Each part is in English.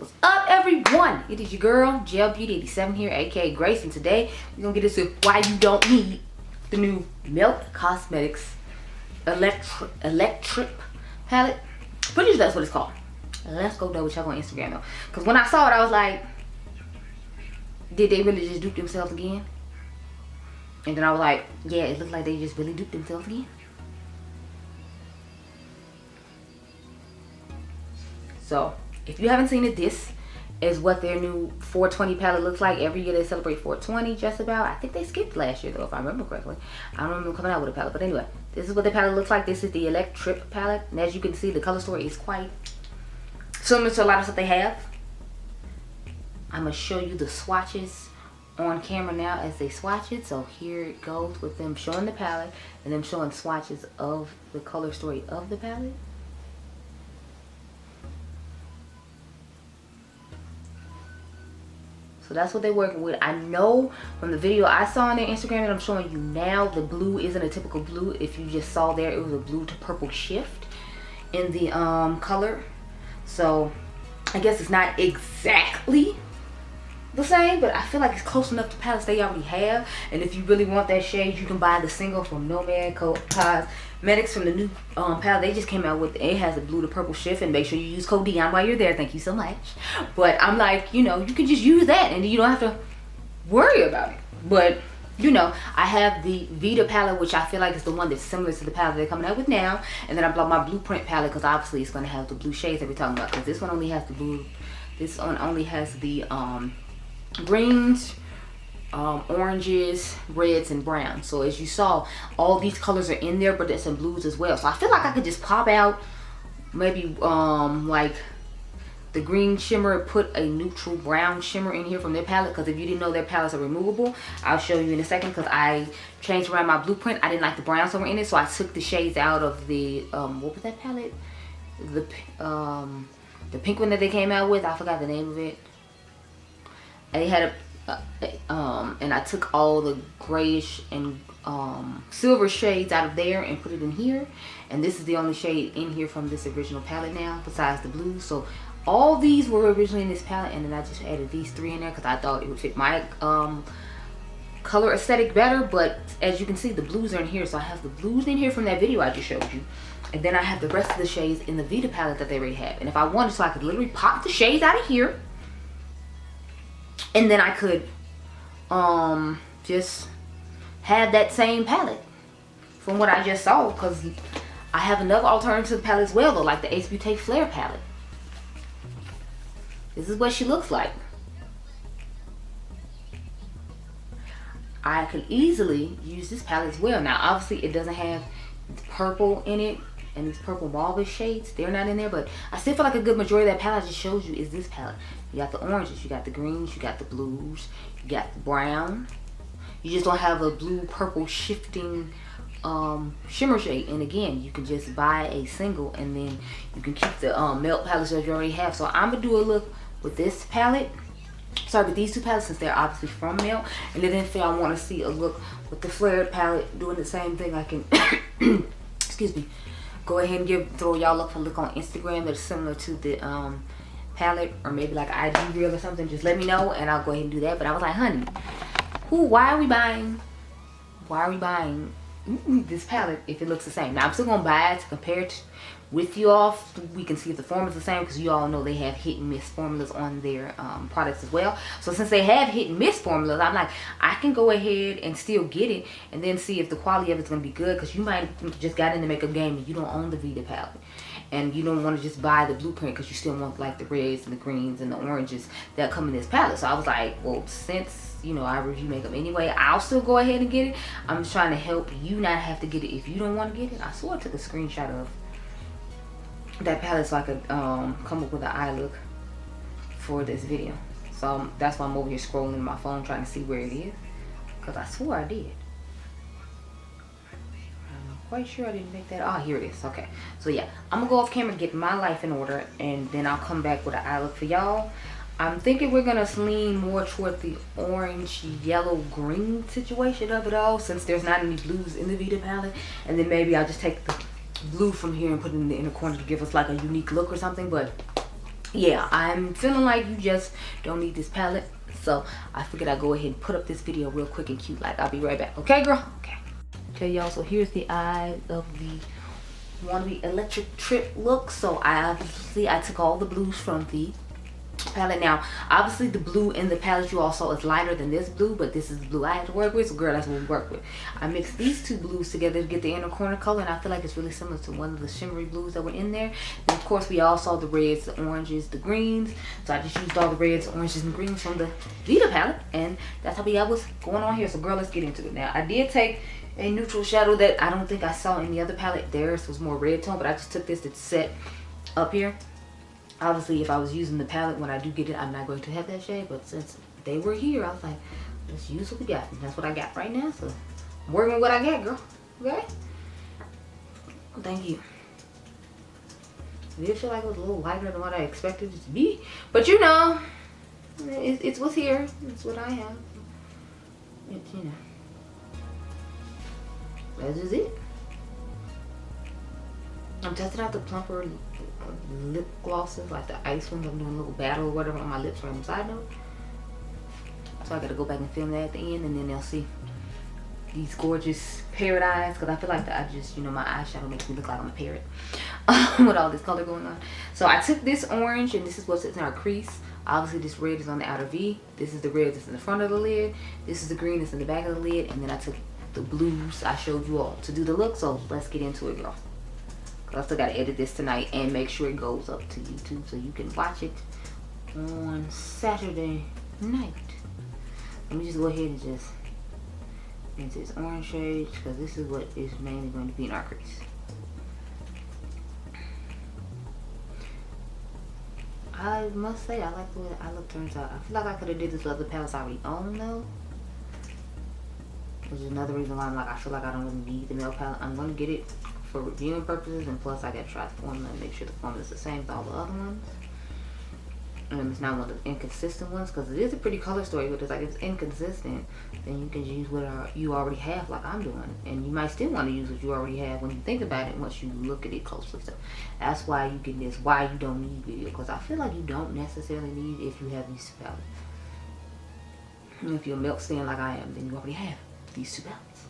What's up, everyone? It is your girl, Gel Beauty 87 here, aka Grace, and today we're gonna get into why you don't need the new Milk Cosmetics Electrip palette. Pretty sure that's what it's called. Let's go double check on Instagram though, because when I saw it, I was like, did they really just dupe themselves again? And then I was like, yeah, it looked like they just really duped themselves again. So if you haven't seen it, this is what their new 420 palette looks like. Every year they celebrate 420 just about. I think they skipped last year though, if I remember correctly. I don't remember coming out with a palette, but anyway, this is what the palette looks like. This is the Electrip palette, and as you can see, the color story is quite similar to a lot of stuff they have. I'm gonna show you the swatches on camera now as they swatch it. So here it goes with them showing the palette and them showing swatches of the color story of the palette. So that's what they're working with. I know from the video I saw on their Instagram that I'm showing you now, the blue isn't a typical blue. If you just saw there, it was a blue to purple shift in the color. So I guess it's not exactly the same, but I feel like it's close enough to palettes they already have. And if you really want that shade, you can buy the single from Nomad Cosmetics from the new palette they just came out with. It has a blue to purple shift, and make sure you use code Dion while you're there. Thank you so much. But I'm like, you know, you can just use that and you don't have to worry about it. But you know, I have the Vita palette, which I feel like is the one that's similar to the palette they're coming out with now. And then I bought my Blueprint palette because obviously it's going to have the blue shades that we're talking about, because this one only has the blue. This one only has the greens, oranges, reds, and browns. So as you saw, all these colors are in there, but there's some blues as well. So I feel like I could just pop out maybe like the green shimmer, put a neutral brown shimmer in here from their palette, because if you didn't know their palettes are removable, I'll show you in a second, because I changed around my Blueprint. I didn't like the brown somewhere in it, so I took the shades out of the what was that palette, the pink one that they came out with. I forgot the name of it. They had and I took all the grayish and silver shades out of there and put it in here, and this is the only shade in here from this original palette now, besides the blue. So all these were originally in this palette, and then I just added these three in there because I thought it would fit my color aesthetic better. But as you can see, the blues are in here, so I have the blues in here from that video I just showed you, and then I have the rest of the shades in the Vita palette that they already have. And if I wanted to, I could literally pop the shades out of here, and then I could just have that same palette from what I just saw, because I have another alternative palette as well though, like the Ace Beauty Flare palette. This is what she looks like. I could easily use this palette as well. Now obviously it doesn't have purple in it, and these purple mauve shades, they're not in there, but I still feel like a good majority of that palette I just showed you is this palette. You got the oranges, you got the greens, you got the blues, you got the brown. You just don't have a blue purple shifting shimmer shade. And again, you can just buy a single, and then you can keep the Melt palettes that you already have. So I'm gonna do a look with this palette, sorry, with these two palettes, since they're obviously from Melt. And then if I want to see a look with the Flared palette doing the same thing, I can excuse me, go ahead and throw y'all a look on Instagram that's similar to the palette, or maybe like an IG reel or something. Just let me know and I'll go ahead and do that. But I was like, honey, why are we buying this palette if it looks the same? Now I'm still gonna buy it to compare it with you all. We can see if the formula's the same, because you all know they have hit and miss formulas on their products as well. So since they have hit and miss formulas, I'm like, I can go ahead and still get it and then see if the quality of it's gonna be good, because you might just got in the makeup game and you don't own the Vita palette, and you don't want to just buy the Blueprint because you still want like the reds and the greens and the oranges that come in this palette. So I was like, well, since you know I review makeup anyway, I'll still go ahead and get it. I'm just trying to help you not have to get it if you don't want to get it. I swear I took a screenshot of that palette so I could come up with an eye look for this video. So that's why I'm over here scrolling my phone trying to see where it is, because I swore I did. Quite sure I didn't make that. Oh, here it is. Okay, so yeah, I'm gonna go off camera, get my life in order, and then I'll come back with an eye look for y'all. I'm thinking we're gonna lean more toward the orange, yellow, green situation of it all, since there's not any blues in the Vita palette. And then maybe I'll just take the blue from here and put it in the inner corner to give us like a unique look or something. But yeah, I'm feeling like you just don't need this palette. So I figured I'd go ahead and put up this video real quick and cute. Like, I'll be right back. Okay, girl? Okay. Okay, y'all. So here's the eye of the wannabe Electrip look. So I took all the blues from the palette. Now obviously the blue in the palette you all saw is lighter than this blue, but this is the blue I had to work with, so girl, that's what we work with. I mixed these two blues together to get the inner corner color, and I feel like it's really similar to one of the shimmery blues that were in there. And of course we all saw the reds, the oranges, the greens, so I just used all the reds, oranges, and greens from the Beaute palette, and that's how we got what's going on here. So girl, let's get into it. Now I did take a neutral shadow that I don't think I saw in the other palette. Theirs was more red tone, but I just took this to set up here. Obviously, if I was using the palette when I do get it, I'm not going to have that shade. But since they were here, I was like, let's use what we got. And that's what I got right now. So I'm working with what I got, girl. Okay? Well, thank you. I did feel like it was a little lighter than what I expected it to be. But you know, it's what's here. It's what I have. It's, you know. That's just it. I'm testing out the plumper lip glosses, like the ice ones. I'm doing a little battle or whatever on my lips right on the side note. So I gotta go back and film that at the end, and then they'll see these gorgeous parrot eyes, because I feel like I just, you know, my eyeshadow makes me look like I'm a parrot with all this color going on. So I took this orange, and this is what sits in our crease. Obviously this red is on the outer V. This is the red that's in the front of the lid. This is the green that's in the back of the lid, and then I took the blues I showed you all to do the look. So let's get into it, girl. I still gotta edit this tonight and make sure it goes up to YouTube so you can watch it on Saturday night. Let me just go ahead and just into this orange shade, because this is what is mainly going to be in our crease. I must say I like the way the eye look turns out. I feel like I could have did this other palettes I already own though, which is another reason why I'm like, I feel like I don't really need the male palette. I'm gonna get it for reviewing purposes, and plus I gotta try the formula and make sure the formula is the same as all the other ones. And it's not one of the inconsistent ones, because it is a pretty color story, but it's like, if it's inconsistent, then you can use what you already have, like I'm doing. And you might still want to use what you already have when you think about it, once you look at it closely. So that's why you get this why you don't need video, because I feel like you don't necessarily need if you have these two palettes. And if you're a milk stand like I am, then you already have these two palettes.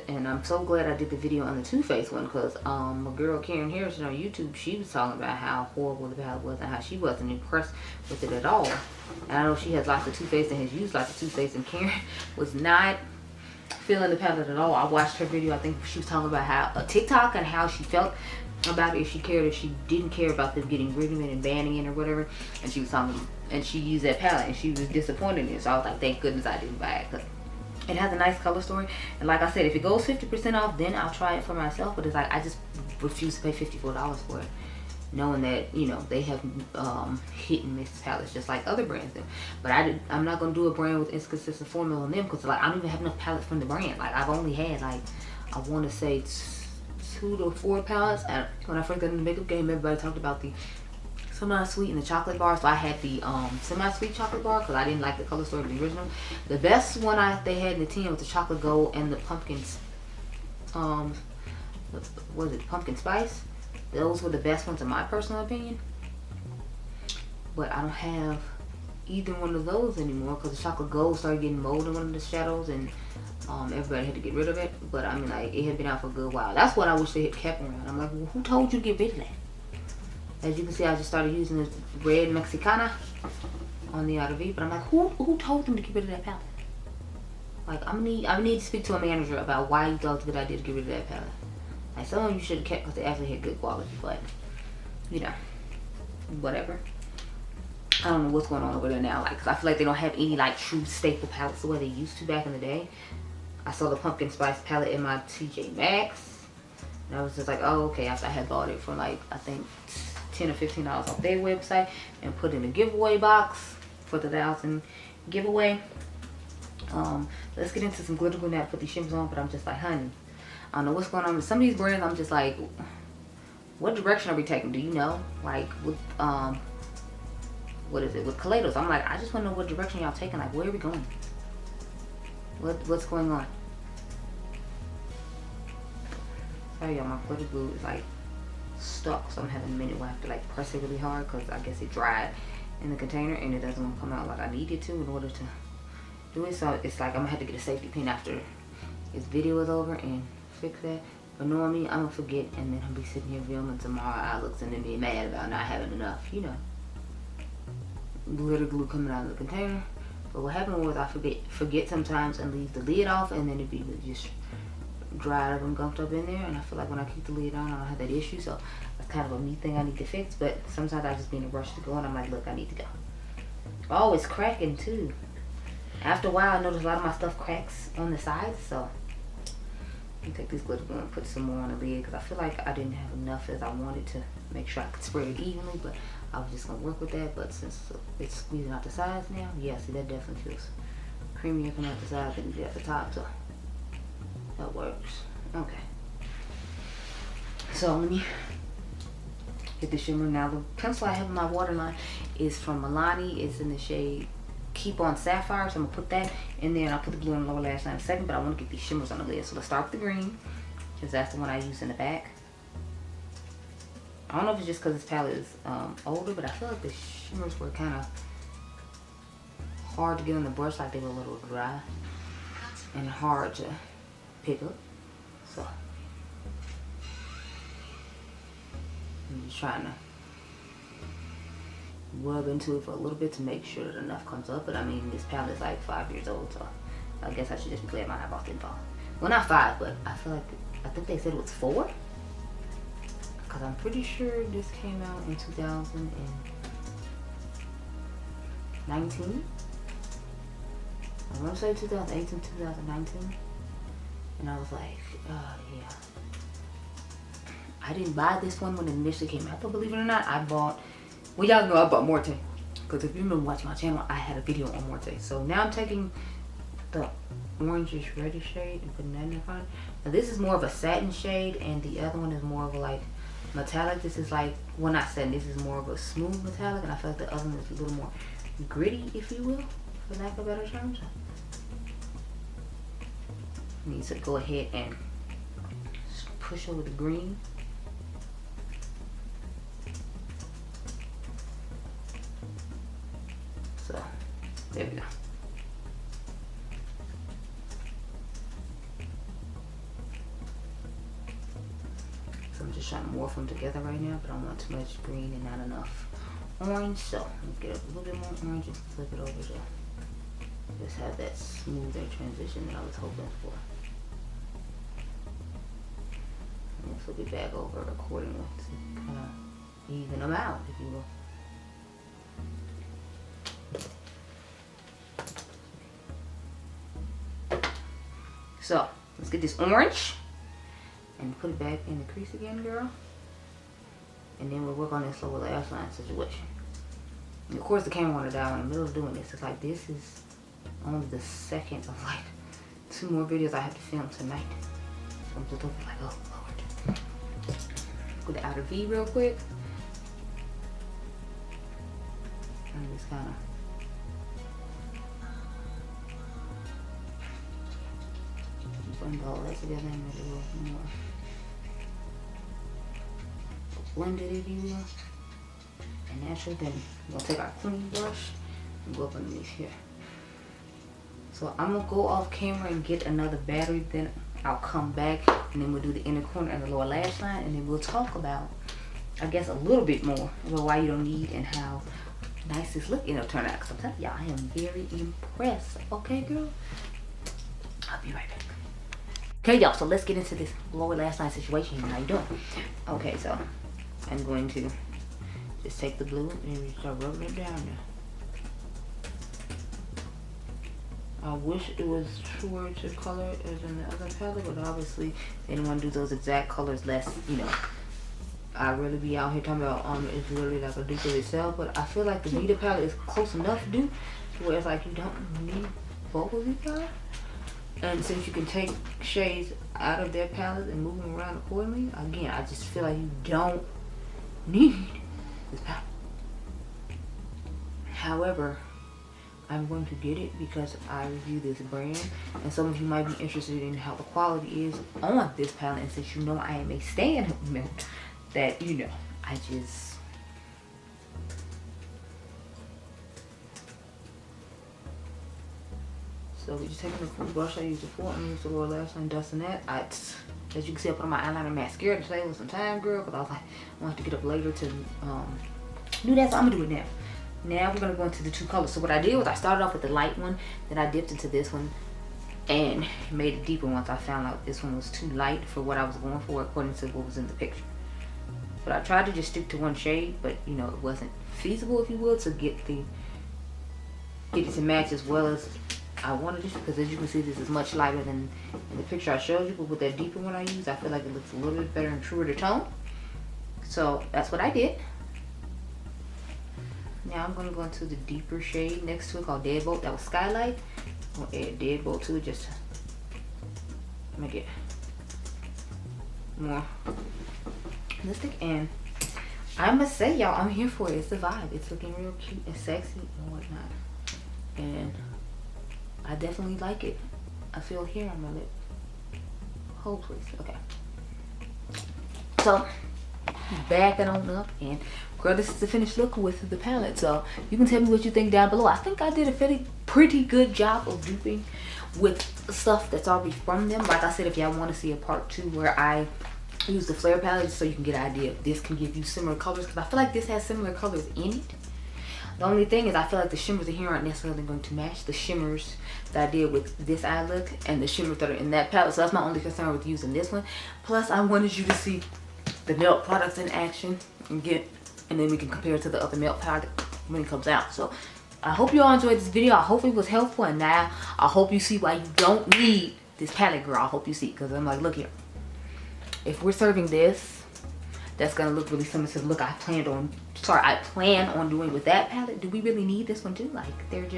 And I'm so glad I did the video on the Too Faced one, because my girl Karen Harrison on YouTube, she was talking about how horrible the palette was and how she wasn't impressed with it at all. And I know she has lots of Too Faced and has used lots of Too Faced, and Karen was not feeling the palette at all. I watched her video. I think she was talking about how a TikTok and how she felt about it, if she cared, if she didn't care about them getting rid of it and banning it or whatever. And she was talking, and she used that palette and she was disappointed in it. So I was like, thank goodness I didn't buy it, because it has a nice color story. And like I said, if it goes 50% off, then I'll try it for myself. But it's like, I just refuse to pay $54 for it, knowing that, you know, they have hit and miss palettes just like other brands do. But I'm not gonna do a brand with inconsistent formula on them, because like, I don't even have enough palettes from the brand. Like, I've only had, like, I want to say 2 to 4 palettes. And when I first got in the makeup game, everybody talked about the semi-sweet and the chocolate bar. So I had the semi-sweat chocolate bar, because I didn't like the color story of the original. The best one they had in the tin was the chocolate gold and the pumpkins, what is it, pumpkin spice. Those were the best ones in my personal opinion. But I don't have either one of those anymore, because the chocolate gold started getting mold in one of the shadows, and everybody had to get rid of it. But I mean, like, it had been out for a good while. That's what I wish they had kept around. I'm like, well, who told you to get rid of that? As you can see, I just started using this red Mexicana on the outer V, but I'm like, who told them to get rid of that palette? Like, I need to speak to a manager about why you thought it was a good idea to get rid of that palette. Like, some of them you should have kept, because they actually had good quality, but, you know, whatever. I don't know what's going on over there now, like, 'cause I feel like they don't have any, like, true staple palettes the way they used to back in the day. I saw the pumpkin spice palette in my TJ Maxx, and I was just like, oh, okay, after I had bought it for, like, I think $10 or $15 off their website, and put in a giveaway box for the Ladson giveaway. Let's get into some glitter glue now to put these shimmers on, but I'm just like, honey, I don't know what's going on with some of these brands. I'm just like, what direction are we taking? Do you know? Like, with what is it, with Kaleidos? I'm like, I just want to know what direction y'all taking. Like, where are we going? What's going on? Sorry y'all, my glitter glue is like stuck, so I'm having a minute where I have to like press it really hard because I guess it dried in the container and it doesn't want to come out like I need it to in order to do it. So it's like I'm gonna have to get a safety pin after this video is over and fix that. But knowing me, I'm gonna forget, and then I'll be sitting here filming tomorrow outlooks and then be mad about not having enough, you know, glitter glue coming out of the container. But what happened was I forget sometimes and leave the lid off, and then it be just dried up and gunked up in there. And I feel like when I keep the lid on, I don't have that issue. So that's kind of a me thing I need to fix. But sometimes I just be in a rush to go, and I'm like, look, I need to go. Oh, it's cracking too. After a while, I notice a lot of my stuff cracks on the sides, so I'm gonna take this glitter glue and put some more on the lid because I feel like I didn't have enough as I wanted to make sure I could spread it evenly, but I was just gonna work with that. But since it's squeezing out the sides now, yeah, see, that definitely feels creamier coming out the sides than it did at the top, so that works. Okay, so let me get the shimmer. Now the pencil I have in my waterline is from Milani. It's in the shade Keep On Sapphire, so I'm gonna put that in there and I'll put the blue on the lower lash line in a second, but I want to get these shimmers on the lid. So let's start with the green, because that's the one I use in the back. I don't know if it's just because this palette is older, but I feel like the shimmers were kind of hard to get on the brush, like they were a little dry and hard to pick up. So I'm just trying to rub into it for a little bit to make sure that enough comes up. But I mean, this palette is like 5 years old, so I guess I should just be glad my eyeballs didn't fall. Well, not 5, but I feel like, I think they said it was 4, because I'm pretty sure this came out in 2019. I want to say 2018, 2019, and I was like, yeah. I didn't buy this one when it initially came out, but believe it or not, I bought, well, y'all know I bought Morte, because if you remember watching my channel, I had a video on Morte. So now I'm taking the orangish reddish shade and putting that in there. Now this is more of a satin shade, and the other one is more of a like metallic. This is like, well, not satin, this is more of a smooth metallic, and I feel like the other one is a little more gritty, if you will, for lack of better terms. I need to go ahead and push over the green. So there we go. So I'm just trying to morph them together right now, but I don't want too much green and not enough orange. So let's get a little bit more orange and flip it over to just have that smoother transition that I was hoping for. And flip it back over accordingly to kind of even them out, if you will. So let's get this orange and put it back in the crease again, girl. And then we'll work on this lower lash line situation. And of course the camera wanted to die in the middle of doing this. It's like this is only the second of like 2 more videos I have to film tonight. So I'm just looking like, oh Lord. Go to outer V real quick. And just kind of blend all that together and make it a little more blended, if you will, and natural. Then we'll take our clean brush and go up underneath here. So I'm gonna go off camera and get another battery, then I'll come back and then we'll do the inner corner and the lower lash line, and then we'll talk about, I guess, a little bit more about why you don't need and how nice this look it'll turn out. Because I'm telling y'all, I am very impressed. Okay, girl? I'll be right back. Okay, y'all, so let's get into this lower lash line situation. How you doing? Okay, so I'm going to just take the blue and start rubbing it down there. I wish it was truer to color as in the other palette, but obviously they didn't want to do those exact colors less, you know. I really be out here talking about it's literally like a dupe of itself, but I feel like the Beaute palette is close enough to do to where it's like you don't need both of these palettes. And since you can take shades out of their palette and move them around accordingly, again, I just feel like you don't need this palette. However, I'm going to get it because I review this brand, and some of you might be interested in how the quality is on this palette. And since you know I am a stan of Milk, that, you know, I just... So we just taking the full brush. I used before and used the lower lash line, dusting that. As you can see, I put on my eyeliner and mascara to save some time, girl, because I was like, I want to get up later to do that, so I'm gonna do it now. Now we're gonna go into the two colors. So what I did was I started off with the light one, then I dipped into this one and made it deeper once I found out this one was too light for what I was going for according to what was in the picture. But I tried to just stick to one shade, but you know, it wasn't feasible, if you will, to get it to match as well as I wanted it, because as you can see, this is much lighter than in the picture I showed you, but with that deeper one I used, I feel like it looks a little bit better and truer to tone. So that's what I did. Now I'm going to go into the deeper shade next to it called Deadbolt. That was Skylight. I'm going to add Deadbolt to it just to make it more realistic. And I must say, y'all, I'm here for it. It's the vibe. It's looking real cute and sexy and whatnot. And I definitely like it. I feel hair on my lip. Hold please. Okay. So backing on up, and girl, this is the finished look with the palette. So you can tell me what you think down below. I think I did a pretty good job of duping with stuff that's already from them. Like I said, if y'all want to see a part 2 where I use the flare palette, so you can get an idea if this can give you similar colors, because I feel like this has similar colors in it. The only thing is I feel like the shimmers in here aren't necessarily going to match the shimmers that I did with this eye look and the shimmers that are in that palette. So that's my only concern with using this one. Plus, I wanted you to see the melt products in action and then we can compare it to the other melt palette when it comes out. So I hope you all enjoyed this video. I hope it was helpful, and now I hope you see why you don't need this palette, girl. I hope you see, because I'm like, look here. If we're serving this, that's gonna look really similar to the look I plan on doing with that palette. Do we really need this one too? Like, they're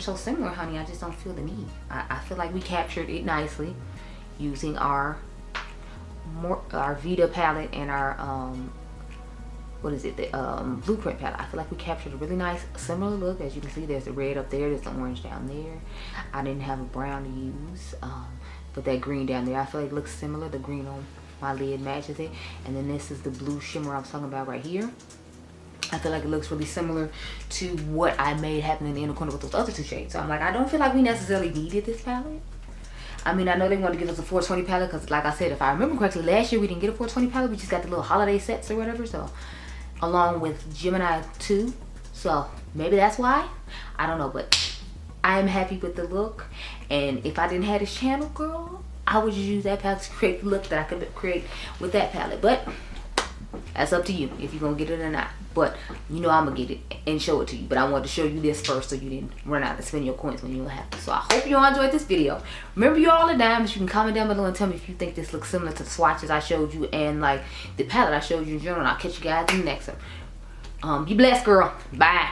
so similar, honey. I just don't feel the need. I feel like we captured it nicely using our Vita palette and our what is it, the Blueprint palette. I feel like we captured a really nice similar look. As you can see, there's the red up there, there's the orange down there. I didn't have a brown to use, but that green down there, I feel like it looks similar. The green on my lid matches it, and then this is the blue shimmer I was talking about right here. I feel like it looks really similar to what I made happen in the inner corner with those other two shades. So I'm like, I don't feel like we necessarily needed this palette. I mean, I know they wanted to give us a 420 palette, because like I said, if I remember correctly, last year we didn't get a 420 palette. We just got the little holiday sets or whatever, so along with Gemini 2. So maybe that's why. I don't know, but I am happy with the look. And if I didn't have this channel, girl, I would just use that palette to create the look that I could create with that palette. But that's up to you if you're gonna get it or not. But you know I'm gonna get it and show it to you. But I wanted to show you this first so you didn't run out and spend your coins when you don't have to. So I hope you all enjoyed this video. Remember, you all are diamonds. You can comment down below and tell me if you think this looks similar to the swatches I showed you and like the palette I showed you in general. And I'll catch you guys in the next one. Be blessed, girl. Bye.